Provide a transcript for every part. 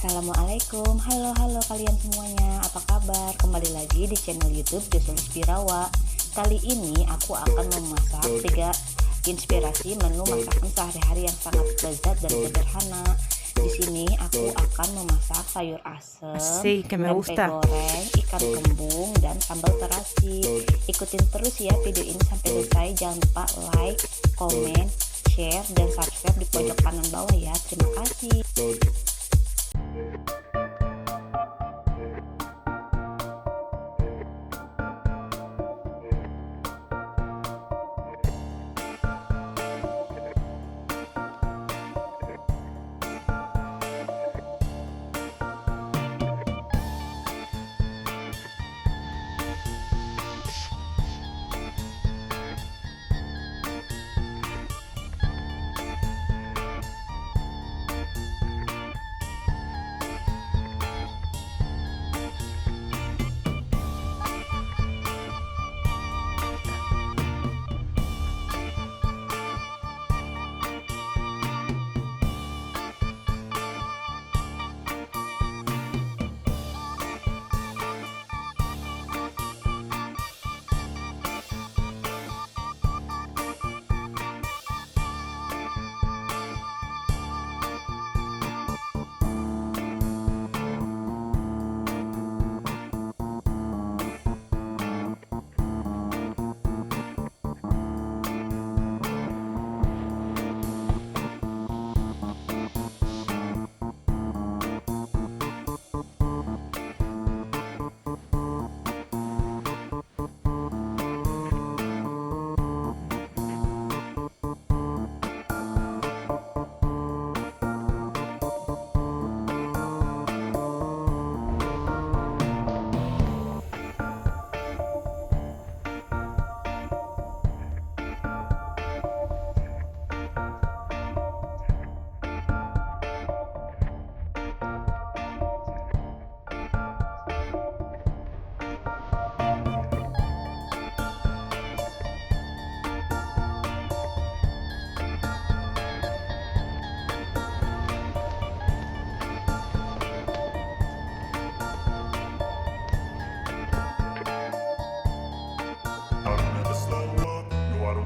Assalamualaikum, halo kalian semuanya, apa kabar? Kembali lagi di channel YouTube Inspirawa. Kali ini aku akan memasak 3 inspirasi menu masakan sehari-hari yang sangat lezat dan sederhana. Di sini aku akan memasak sayur asem, tempe goreng, ikan kembung, dan sambal terasi. Ikutin terus ya video ini sampai selesai. Jangan lupa like, komen, share, dan subscribe di pojok kanan bawah ya. Terima kasih.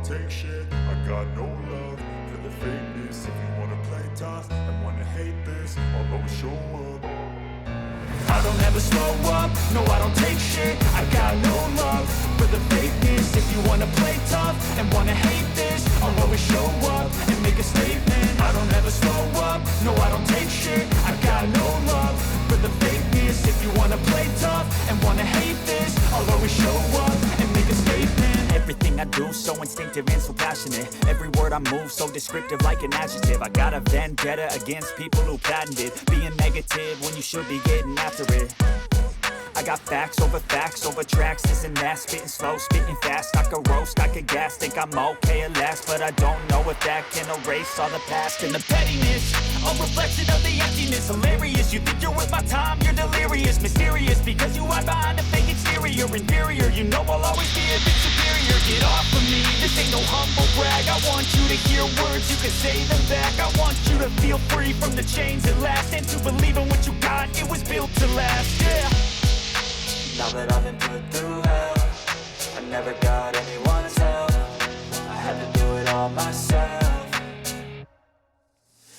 Take shit, I got no love for the fakeness. If you wanna play tough and wanna hate this, I'll always show up. I don't ever slow up, no I don't take shit. I got no love for the fakeness. If you wanna play tough and wanna hate this, I'll always show up and make a statement. I don't ever slow up, no I don't take shit. I got no love for the fakeness. If you wanna play tough and wanna hate this, I'll always show up and make a statement. Everything I do so instinctive and so passionate. Every word I move so descriptive like an adjective. I got a vendetta against people who patented being negative when you should be getting after it. I got facts over tracks, this and that. Spitting slow, spitting fast. I could roast, I could gas. Think I'm okay at last, but I don't know if that can erase all the past. And the pettiness, a reflection of the emptiness. Hilarious, you think you're worth my time, you're delirious. Mysterious, because you hide behind a fake exterior. Inferior, you know I'll always be a bit superior. Get off of me, this ain't no humble brag. I want you to hear words, you can say them back. I want you to feel free from the chains at last, and to believe in what you got, it was built to last, yeah. Now that I've been put through hell, I never got anyone's help. I had to do it all myself.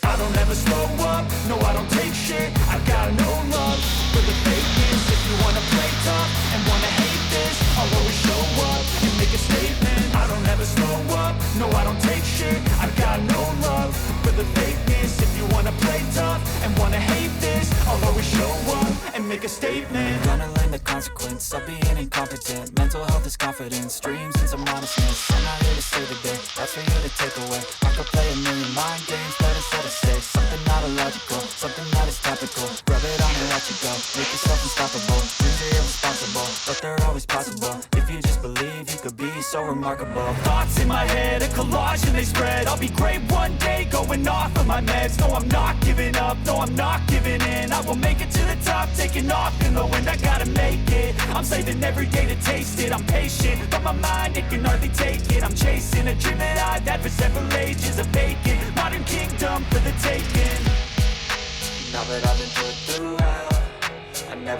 I don't ever slow up, no I don't take shit. I got no love for the fakeness. If you wanna play tough and wanna hate this, I'll always show up and make a statement. I don't ever slow up, no I don't take shit. I got no love for the fakeness. If you wanna play tough and wanna hate this, I'll always show up and make a statement. Gonna learn the consequence of being incompetent. Mental health is confidence, dreams and some honestness. I'm not here to say today, that's for you to take away. I could play a million mind games, but instead I say something not illogical, something that is topical. Rub it on and let you go, make yourself unstoppable. Dreams are irresponsible, but they're always possible. If you just believe, you could be so remarkable. Thoughts in my head, a collage and they spread. I'll be great one day, going off of my meds. No, I'm not giving up, no, I'm not giving in. I will make it to the top, taking off in the wind. I gotta make it, I'm saving every day to taste it. I'm patient, but my mind, it can hardly take it. I'm chasing a dream that I've had for several ages. A vacant, modern kingdom for the taking. Now that I've been put through.